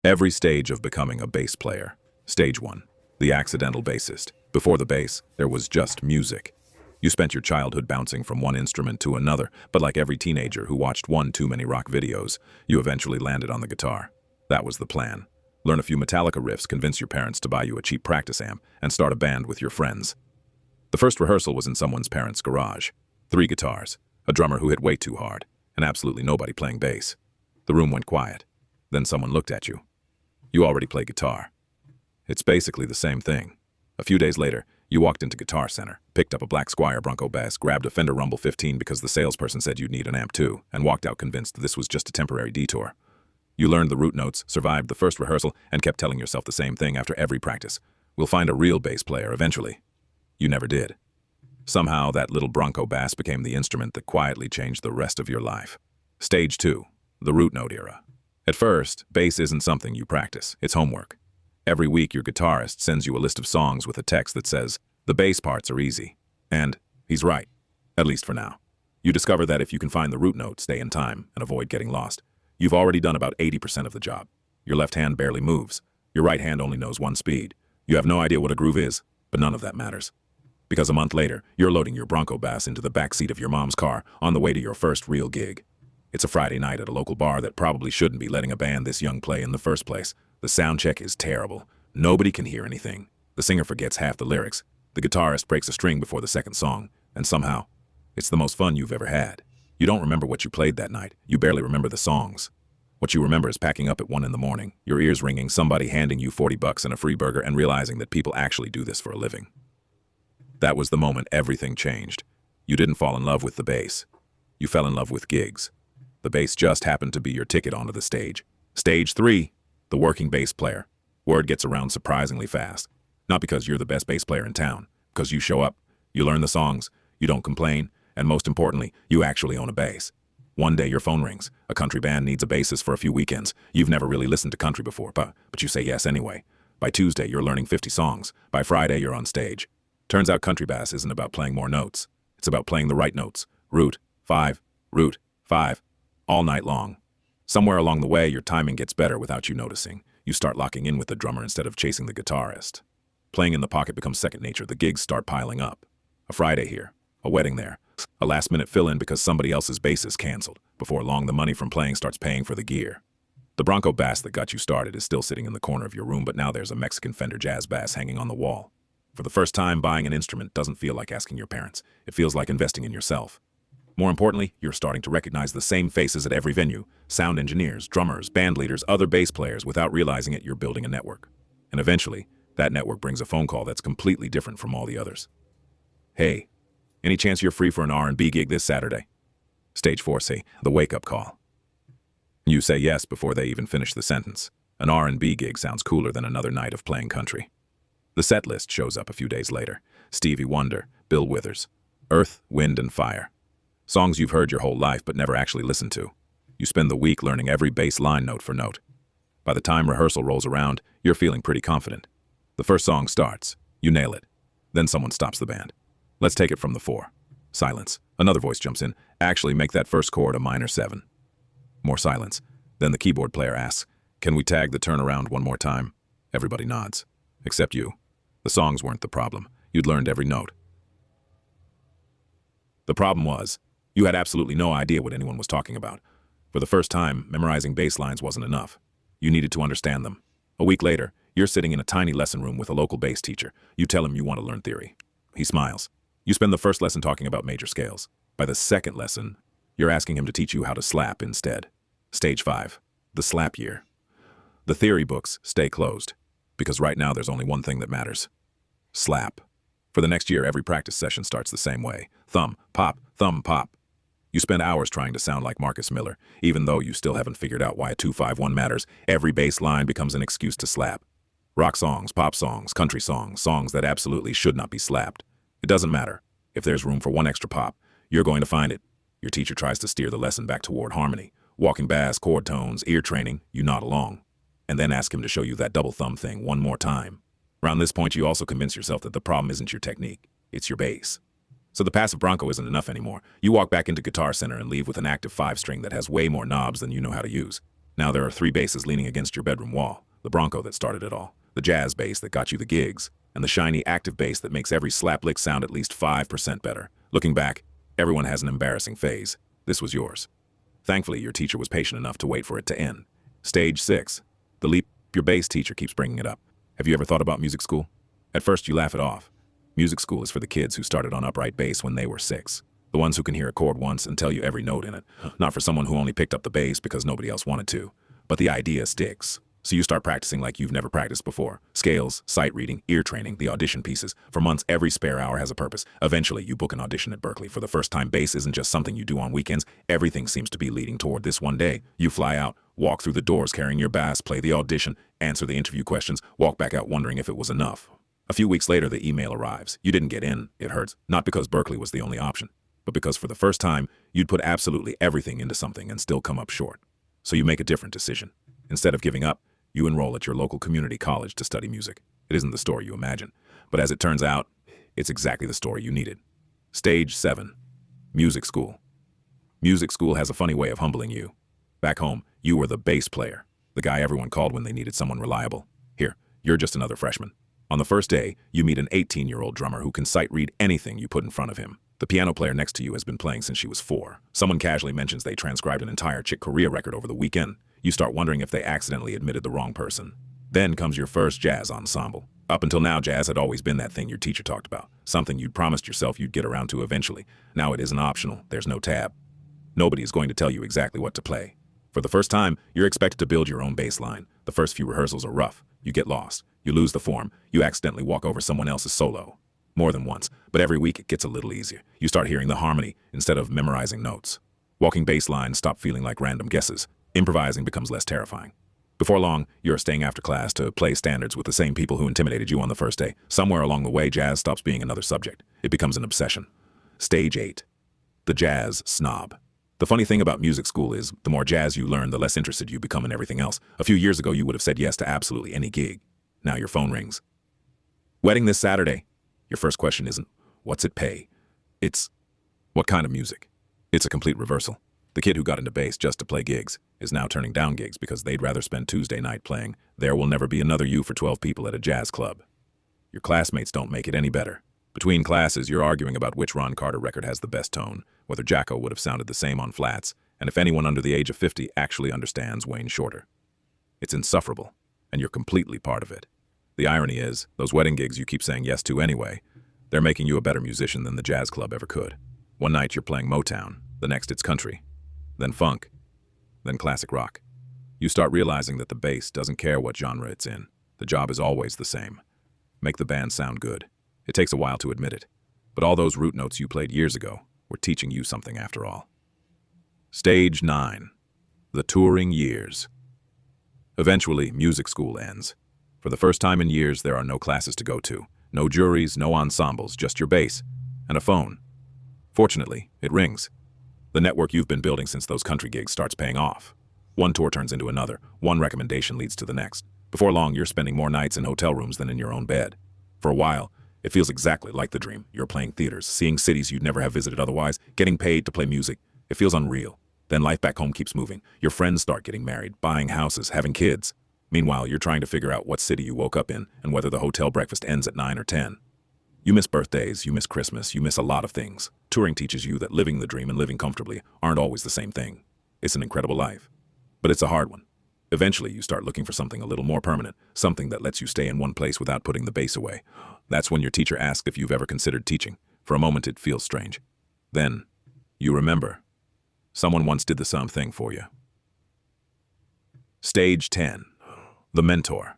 Every stage of becoming a bass player. Stage 1. The accidental bassist. Before the bass, there was just music. You spent your childhood bouncing from one instrument to another, but like every teenager who watched one too many rock videos, you eventually landed on the guitar. That was the plan. Learn a few Metallica riffs, convince your parents to buy you a cheap practice amp, and start a band with your friends. The first rehearsal was in someone's parents' garage. 3 guitars, a drummer who hit way too hard, and absolutely nobody playing bass. The room went quiet. Then someone looked at you. You already play guitar. It's basically the same thing. A few days later, you walked into Guitar Center, picked up a black Squier Bronco bass, grabbed a Fender Rumble 15 because the salesperson said you'd need an amp too, and walked out convinced this was just a temporary detour. You learned the root notes, survived the first rehearsal, and kept telling yourself the same thing after every practice. We'll find a real bass player eventually. You never did. Somehow, that little Bronco bass became the instrument that quietly changed the rest of your life. Stage 2. The root note era. At first, bass isn't something you practice, it's homework. Every week your guitarist sends you a list of songs with a text that says, the bass parts are easy. And he's right, at least for now. You discover that if you can find the root note, stay in time, and avoid getting lost, you've already done about 80% of the job. Your left hand barely moves. Your right hand only knows one speed. You have no idea what a groove is, but none of that matters. Because a month later, you're loading your Bronco bass into the back seat of your mom's car on the way to your first real gig. It's a Friday night at a local bar that probably shouldn't be letting a band this young play in the first place. The sound check is terrible. Nobody can hear anything. The singer forgets half the lyrics. The guitarist breaks a string before the second song. And somehow, it's the most fun you've ever had. You don't remember what you played that night. You barely remember the songs. What you remember is packing up at 1 in the morning, your ears ringing, somebody handing you $40 and a free burger, and realizing that people actually do this for a living. That was the moment everything changed. You didn't fall in love with the bass. You fell in love with gigs. The bass just happened to be your ticket onto the stage. Stage 3, the working bass player. Word gets around surprisingly fast. Not because you're the best bass player in town, because you show up, you learn the songs, you don't complain, and most importantly, you actually own a bass. One day your phone rings. A country band needs a bassist for a few weekends. You've never really listened to country before, but you say yes anyway. By Tuesday, you're learning 50 songs. By Friday, you're on stage. Turns out country bass isn't about playing more notes. It's about playing the right notes. Root, 5, root, 5. All night long. Somewhere along the way, your timing gets better without you noticing. You start locking in with the drummer instead of chasing the guitarist. Playing in the pocket becomes second nature. The gigs start piling up. A Friday here, a wedding there, a last-minute fill-in because somebody else's bass is canceled. Before long, the money from playing starts paying for the gear. The Bronco bass that got you started is still sitting in the corner of your room, but now there's a Mexican Fender Jazz bass hanging on the wall. For the first time, buying an instrument doesn't feel like asking your parents. It feels like investing in yourself. More importantly, you're starting to recognize the same faces at every venue. Sound engineers, drummers, band leaders, other bass players. Without realizing it, you're building a network. And eventually, that network brings a phone call that's completely different from all the others. Hey, any chance you're free for an R&B gig this Saturday? Stage 4C, the wake-up call. You say yes before they even finish the sentence. An R&B gig sounds cooler than another night of playing country. The set list shows up a few days later. Stevie Wonder, Bill Withers, Earth, Wind, and Fire. Songs you've heard your whole life but never actually listened to. You spend the week learning every bass line note for note. By the time rehearsal rolls around, you're feeling pretty confident. The first song starts. You nail it. Then someone stops the band. Let's take it from the 4. Silence. Another voice jumps in. Actually, make that first chord a minor 7. More silence. Then the keyboard player asks, can we tag the turnaround one more time? Everybody nods. Except you. The songs weren't the problem. You'd learned every note. The problem was, you had absolutely no idea what anyone was talking about. For the first time, memorizing bass lines wasn't enough. You needed to understand them. A week later, you're sitting in a tiny lesson room with a local bass teacher. You tell him you want to learn theory. He smiles. You spend the first lesson talking about major scales. By the second lesson, you're asking him to teach you how to slap instead. Stage 5, the slap year. The theory books stay closed, because right now there's only one thing that matters. Slap. For the next year, every practice session starts the same way. Thumb, pop, thumb, pop. You spend hours trying to sound like Marcus Miller. Even though you still haven't figured out why a 2-5-1 matters, every bass line becomes an excuse to slap. Rock songs, pop songs, country songs, songs that absolutely should not be slapped. It doesn't matter. If there's room for one extra pop, you're going to find it. Your teacher tries to steer the lesson back toward harmony. Walking bass, chord tones, ear training, you nod along. And then ask him to show you that double thumb thing one more time. Around this point, you also convince yourself that the problem isn't your technique, it's your bass. So the passive Bronco isn't enough anymore. You walk back into Guitar Center and leave with an active 5-string that has way more knobs than you know how to use. Now there are three basses leaning against your bedroom wall. The Bronco that started it all, the jazz bass that got you the gigs, and the shiny active bass that makes every slap lick sound at least 5% better. Looking back, everyone has an embarrassing phase. This was yours. Thankfully, your teacher was patient enough to wait for it to end. Stage 6. The leap. Your bass teacher keeps bringing it up. Have you ever thought about music school? At first, you laugh it off. Music school is for the kids who started on upright bass when they were 6. The ones who can hear a chord once and tell you every note in it. Not for someone who only picked up the bass because nobody else wanted to. But the idea sticks. So you start practicing like you've never practiced before. Scales, sight reading, ear training, the audition pieces. For months, every spare hour has a purpose. Eventually, you book an audition at Berklee. For the first time, bass isn't just something you do on weekends. Everything seems to be leading toward this one day. You fly out, walk through the doors carrying your bass, play the audition, answer the interview questions, walk back out wondering if it was enough. A few weeks later, the email arrives. You didn't get in. It hurts. Not because Berklee was the only option, but because for the first time, you'd put absolutely everything into something and still come up short. So you make a different decision. Instead of giving up, you enroll at your local community college to study music. It isn't the story you imagine, but as it turns out, it's exactly the story you needed. Stage 7. Music school. Music school has a funny way of humbling you. Back home, you were the bass player, the guy everyone called when they needed someone reliable. Here, you're just another freshman. On the first day, you meet an 18-year-old drummer who can sight read anything you put in front of him. The piano player next to you has been playing since she was 4. Someone casually mentions they transcribed an entire Chick Corea record over the weekend. You start wondering if they accidentally admitted the wrong person. Then comes your first jazz ensemble. Up until now, jazz had always been that thing your teacher talked about, something you'd promised yourself you'd get around to eventually. Now it isn't optional. There's no tab. Nobody is going to tell you exactly what to play. For the first time, you're expected to build your own bass line. The first few rehearsals are rough. You get lost. You lose the form. You accidentally walk over someone else's solo. More than once, but every week it gets a little easier. You start hearing the harmony instead of memorizing notes. Walking bass lines stop feeling like random guesses. Improvising becomes less terrifying. Before long, you're staying after class to play standards with the same people who intimidated you on the first day. Somewhere along the way, jazz stops being another subject. It becomes an obsession. Stage 8. The jazz snob. The funny thing about music school is, the more jazz you learn, the less interested you become in everything else. A few years ago, you would have said yes to absolutely any gig. Now your phone rings. Wedding this Saturday. Your first question isn't, what's it pay? It's, what kind of music? It's a complete reversal. The kid who got into bass just to play gigs is now turning down gigs because they'd rather spend Tuesday night playing There Will Never Be Another You for 12 people at a jazz club. Your classmates don't make it any better. Between classes, you're arguing about which Ron Carter record has the best tone, whether Jacko would have sounded the same on flats, and if anyone under the age of 50 actually understands Wayne Shorter. It's insufferable, and you're completely part of it. The irony is, those wedding gigs you keep saying yes to anyway, they're making you a better musician than the jazz club ever could. One night you're playing Motown, the next it's country, then funk, then classic rock. You start realizing that the bass doesn't care what genre it's in. The job is always the same. Make the band sound good. It takes a while to admit it, but all those root notes you played years ago were teaching you something after all. Stage 9. The touring years. Eventually, music school ends. For the first time in years, there are no classes to go to, no juries, no ensembles, just your bass and a phone. Fortunately, it rings. The network you've been building since those country gigs starts paying off. One tour turns into another. One recommendation leads to the next. Before long, you're spending more nights in hotel rooms than in your own bed. For a while, it feels exactly like the dream. You're playing theaters, seeing cities you'd never have visited otherwise, getting paid to play music. It feels unreal. Then life back home keeps moving. Your friends start getting married, buying houses, having kids. Meanwhile, you're trying to figure out what city you woke up in and whether the hotel breakfast ends at 9 or 10. You miss birthdays, you miss Christmas, you miss a lot of things. Touring teaches you that living the dream and living comfortably aren't always the same thing. It's an incredible life, but it's a hard one. Eventually, you start looking for something a little more permanent, something that lets you stay in one place without putting the bass away. That's when your teacher asks if you've ever considered teaching. For a moment, it feels strange. Then, you remember. Someone once did the same thing for you. Stage 10. The mentor.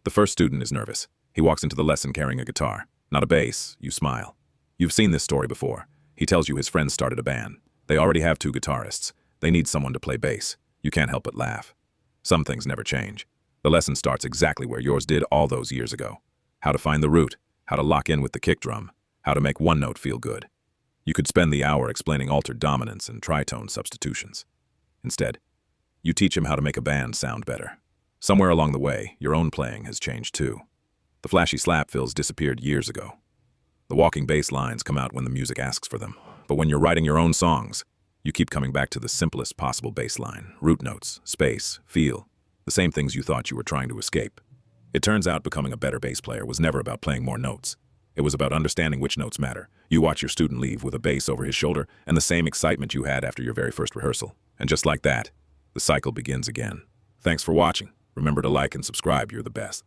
The first student is nervous. He walks into the lesson carrying a guitar. Not a bass. You smile. You've seen this story before. He tells you his friends started a band. They already have 2 guitarists. They need someone to play bass. You can't help but laugh. Some things never change. The lesson starts exactly where yours did all those years ago. How to find the root, how to lock in with the kick drum, how to make one note feel good. You could spend the hour explaining altered dominance and tritone substitutions. Instead, you teach him how to make a band sound better. Somewhere along the way, your own playing has changed too. The flashy slap fills disappeared years ago. The walking bass lines come out when the music asks for them. But when you're writing your own songs, You keep coming back to the simplest possible bass line, root notes, space, feel, the same things you thought you were trying to escape. It turns out becoming a better bass player was never about playing more notes. It was about understanding which notes matter. You watch your student leave with a bass over his shoulder and the same excitement you had after your very first rehearsal. And just like that, the cycle begins again. Thanks for watching. Remember to like and subscribe. You're the best.